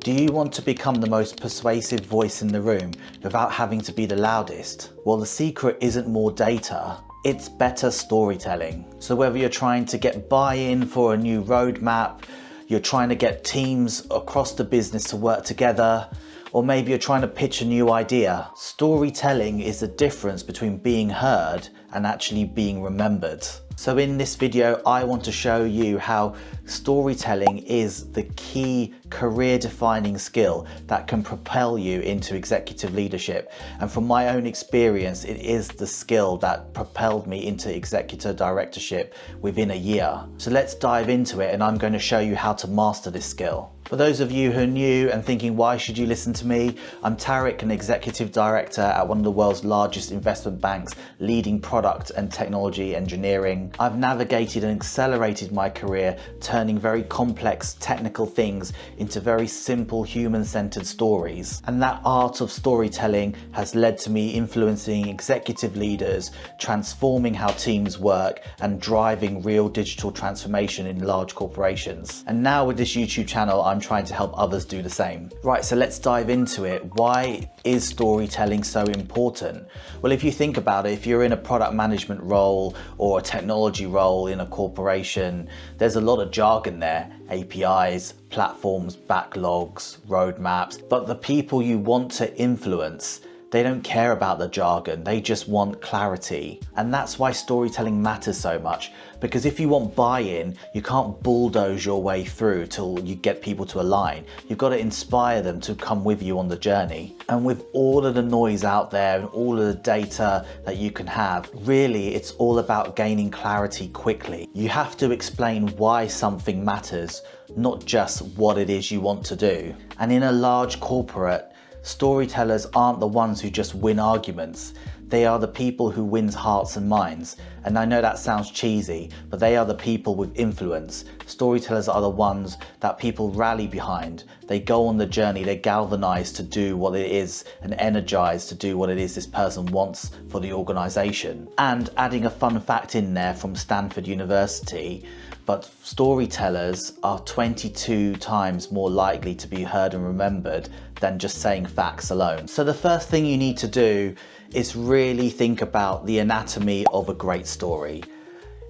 Do you want to become the most persuasive voice in the room without having to be the loudest? Well, the secret isn't more data, it's better storytelling. So whether you're trying to get buy-in for a new roadmap, you're trying to get teams across the business to work together, or maybe you're trying to pitch a new idea, storytelling is the difference between being heard and actually being remembered. So in this video, I want to show you how storytelling is the key career-defining skill that can propel you into executive leadership. And from my own experience, it is the skill that propelled me into executive directorship within a year. So let's dive into it, and I'm going to show you how to master this skill. For those of you who are new and thinking, why should you listen to me? I'm Tariq, an executive director at one of the world's largest investment banks, leading product and technology engineering. I've navigated and accelerated my career, turning very complex technical things into very simple human-centered stories. And that art of storytelling has led to me influencing executive leaders, transforming how teams work, and driving real digital transformation in large corporations. And now with this YouTube channel, I'm trying to help others do the same. Right, so let's dive into it. Why is storytelling so important? Well, if you think about it, if you're in a product management role or a technology role in a corporation, there's a lot of jargon there. APIs, platforms, backlogs, roadmaps. But the people you want to influence, they don't care about the jargon, they just want clarity. And that's why storytelling matters so much, because if you want buy-in, you can't bulldoze your way through till you get people to align. You've got to inspire them to come with you on the journey. And with all of the noise out there and all of the data that you can have, really it's all about gaining clarity quickly. You have to explain why something matters, not just what it is you want to do. And in a large corporate, storytellers aren't the ones who just win arguments. They are the people who win hearts and minds. And I know that sounds cheesy, but they are the people with influence. Storytellers are the ones that people rally behind. They go on the journey, they're galvanized to do what it is and energized to do what it is this person wants for the organization. And adding a fun fact in there from Stanford University, but storytellers are 22 times more likely to be heard and remembered than just saying facts alone. So the first thing you need to do is really think about the anatomy of a great story.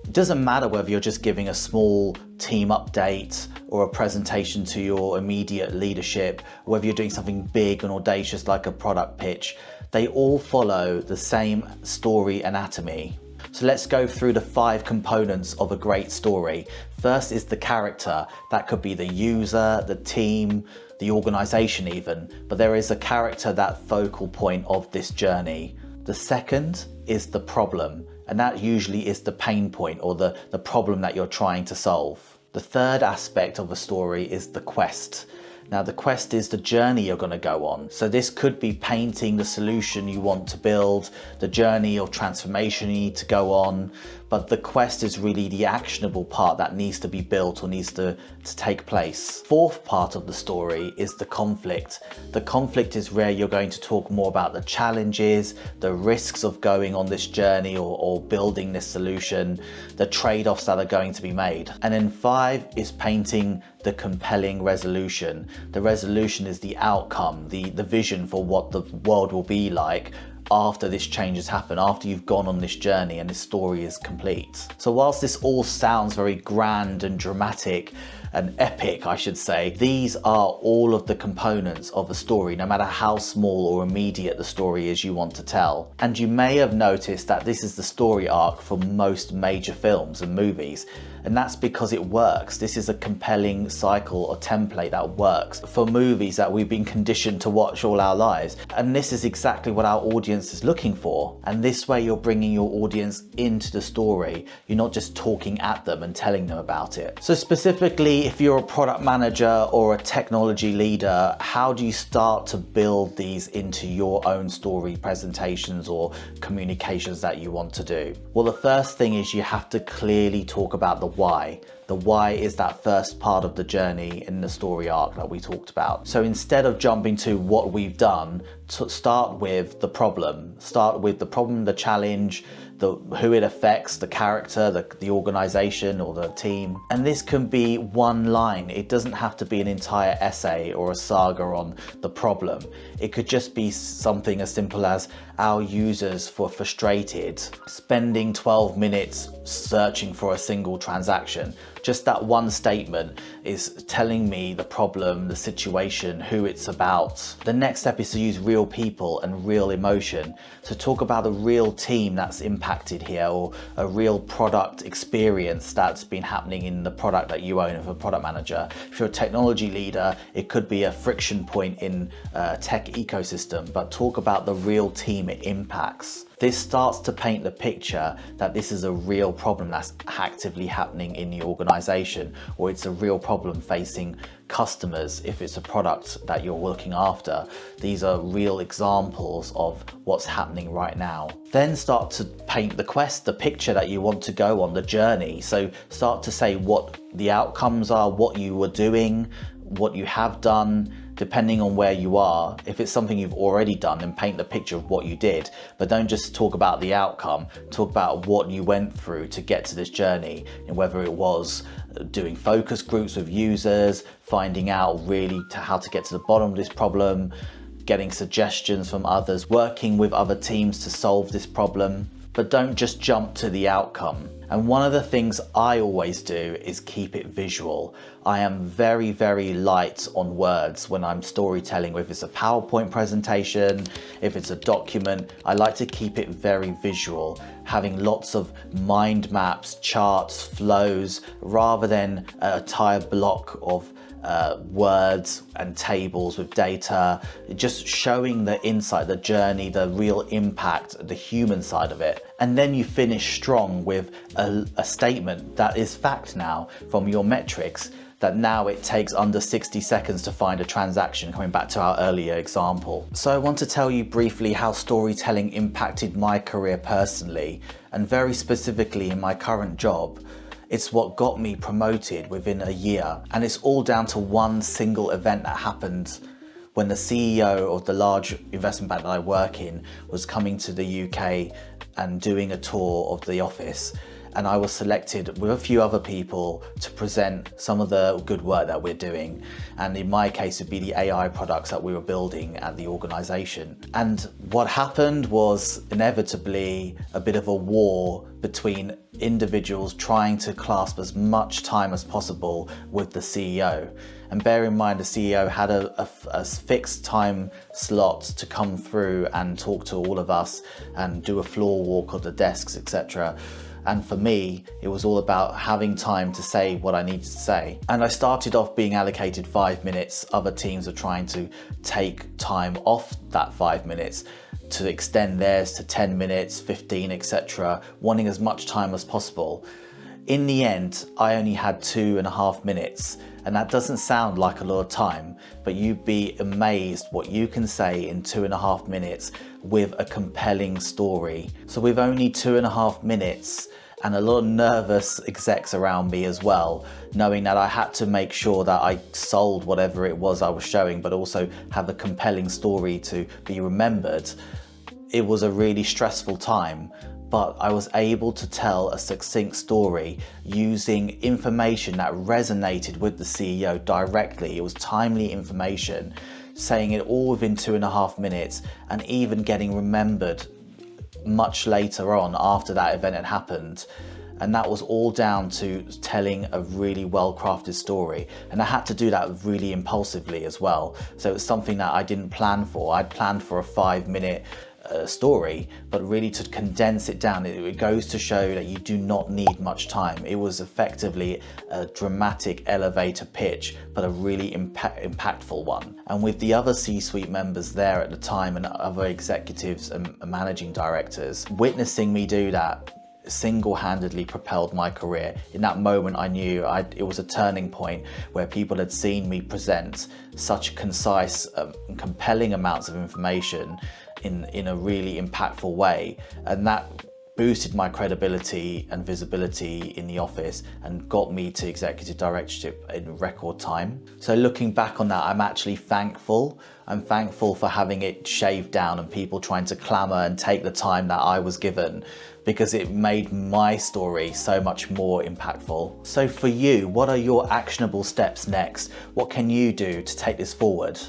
It doesn't matter whether you're just giving a small team update or a presentation to your immediate leadership, or whether you're doing something big and audacious like a product pitch. They all follow the same story anatomy. So let's go through the 5 components of a great story. First is the character. That could be the user, the team, the organization even, but there is a character, that focal point of this journey. The second is the problem, and that usually is the pain point or the problem that you're trying to solve. The third aspect of a story is the quest. Now the quest is the journey you're going to go on. So this could be painting the solution you want to build, the journey or transformation you need to go on, but the quest is really the actionable part that needs to be built or needs to take place. Fourth part of the story is the conflict. The conflict is where you're going to talk more about the challenges, the risks of going on this journey or building this solution, the trade-offs that are going to be made. And then 5 is painting the compelling resolution. The resolution is the outcome, the vision for what the world will be like after this change has happened, after you've gone on this journey and this story is complete. So whilst this all sounds very grand and dramatic and epic, I should say, these are all of the components of a story, no matter how small or immediate the story is you want to tell. And you may have noticed that this is the story arc for most major films and movies. And that's because it works. This is a compelling cycle or template that works for movies that we've been conditioned to watch all our lives. And this is exactly what our audience is looking for. And this way you're bringing your audience into the story. You're not just talking at them and telling them about it. So specifically, if you're a product manager or a technology leader, how do you start to build these into your own story presentations or communications that you want to do? Well, the first thing is you have to clearly talk about the why. The why is that first part of the journey in the story arc that we talked about. So instead of jumping to what we've done, start with the problem. Start with the problem, the challenge, who it affects, the character, the organization or the team. And this can be one line. It doesn't have to be an entire essay or a saga on the problem. It could just be something as simple as our users were frustrated, spending 12 minutes searching for a single transaction. Just that one statement is telling me the problem, the situation, who it's about. The next step is to use real people and real emotion to talk about a real team that's impacted here, or a real product experience that's been happening in the product that you own as a product manager. If you're a technology leader, it could be a friction point in a tech ecosystem, but talk about the real team it impacts. This starts to paint the picture that this is a real problem that's actively happening in the organization, or it's a real problem facing customers if it's a product that you're looking after. These are real examples of what's happening right now. Then start to paint the picture that you want to go on, the journey. So start to say what the outcomes are, what you were doing, what you have done, depending on where you are. If it's something you've already done, then paint the picture of what you did, but don't just talk about the outcome. Talk about what you went through to get to this journey, and whether it was doing focus groups with users, finding out really how to get to the bottom of this problem, getting suggestions from others, working with other teams to solve this problem. But don't just jump to the outcome. And one of the things I always do is keep it visual. I am very, very light on words when I'm storytelling. If it's a PowerPoint presentation, if it's a document, I like to keep it very visual, having lots of mind maps, charts, flows, rather than an entire block of words and tables with data, just showing the insight, the journey, the real impact, the human side of it. And then you finish strong with a statement that is fact now from your metrics, that now it takes under 60 seconds to find a transaction, coming back to our earlier example. So I want to tell you briefly how storytelling impacted my career personally, and very specifically in my current job. It's what got me promoted within a year, and it's all down to one single event that happened when the CEO of the large investment bank that I work in was coming to the UK and doing a tour of the office. And I was selected with a few other people to present some of the good work that we're doing. And in my case, it'd be the AI products that we were building at the organization. And what happened was inevitably a bit of a war between individuals trying to clasp as much time as possible with the CEO. And bear in mind, the CEO had a fixed time slot to come through and talk to all of us and do a floor walk of the desks, etc. And for me, it was all about having time to say what I needed to say. And I started off being allocated 5 minutes. Other teams are trying to take time off that 5 minutes to extend theirs to 10 minutes, 15, etc., wanting as much time as possible. In the end, I only had 2.5 minutes, and that doesn't sound like a lot of time, but you'd be amazed what you can say in 2.5 minutes with a compelling story. So with only 2.5 minutes, and a lot of nervous execs around me as well, knowing that I had to make sure that I sold whatever it was I was showing, but also have a compelling story to be remembered. It was a really stressful time, but I was able to tell a succinct story using information that resonated with the CEO directly. It was timely information, saying it all within 2.5 minutes, and even getting remembered much later on after that event had happened. And that was all down to telling a really well-crafted story. And I had to do that really impulsively as well. So it's something that I didn't plan for. I'd planned for a 5-minute story, but really to condense it down, it goes to show that you do not need much time. It was effectively a dramatic elevator pitch, but a really impactful one. And with the other C-suite members there at the time and other executives and managing directors witnessing me do that, single-handedly propelled my career. In that moment, I knew it was a turning point where people had seen me present such concise and compelling amounts of information in a really impactful way, and that boosted my credibility and visibility in the office and got me to executive directorship in record time. So looking back on that, I'm actually thankful. I'm thankful for having it shaved down and people trying to clamour and take the time that I was given, because it made my story so much more impactful. So for you, what are your actionable steps next? What can you do to take this forward?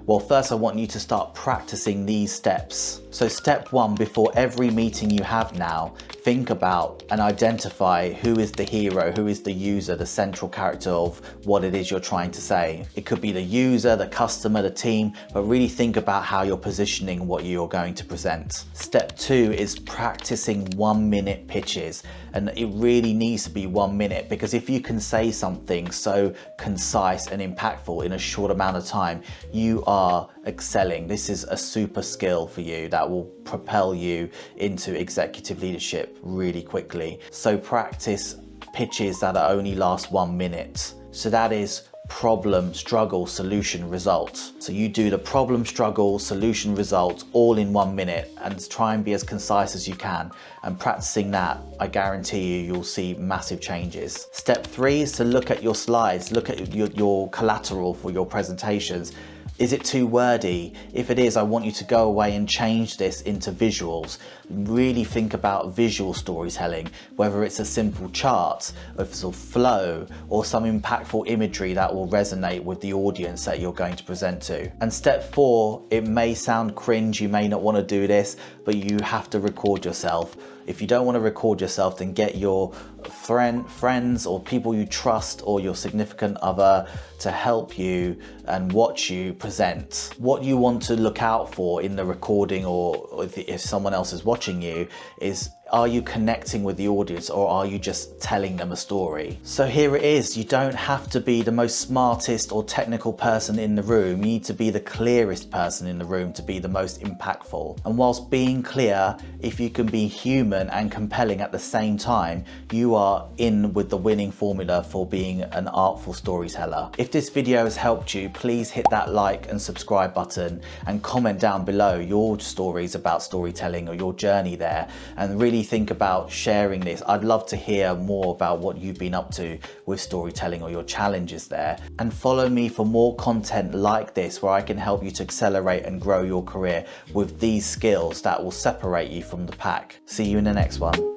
Well, first I want you to start practicing these steps. So step one, before every meeting you have now, think about and identify who is the hero, who is the user, the central character of what it is you're trying to say. It could be the user, the customer, the team, but really think about how you're positioning what you're going to present. Step two is practicing 1-minute pitches. And it really needs to be 1 minute, because if you can say something so concise and impactful in a short amount of time, you are excelling. This is a super skill for you that will propel you into executive leadership really quickly. So practice pitches that only last 1 minute. So that is problem, struggle, solution, result. So you do the problem, struggle, solution, result all in 1 minute, and try and be as concise as you can. And practicing that, I guarantee you'll see massive changes. Step three is to look at your slides, look at your collateral for your presentations. Is it too wordy? If it is, I want you to go away and change this into visuals. Really think about visual storytelling, whether it's a simple chart, of sort of flow, or some impactful imagery that will resonate with the audience that you're going to present to. And step four, it may sound cringe, you may not want to do this, but you have to record yourself. If you don't want to record yourself, then get your friends or people you trust or your significant other to help you and watch you present. What you want to look out for in the recording, or if someone else is watching you, is, are you connecting with the audience, or are you just telling them a story? So here it is. You don't have to be the most smartest or technical person in the room. You need to be the clearest person in the room to be the most impactful. And whilst being clear, if you can be human and compelling at the same time, you are in with the winning formula for being an artful storyteller. If this video has helped you, please hit that like and subscribe button and comment down below your stories about storytelling or your journey there, and really think about sharing this. I'd love to hear more about what you've been up to with storytelling or your challenges there. And follow me for more content like this, where I can help you to accelerate and grow your career with these skills that will separate you from the pack. See you in the next one.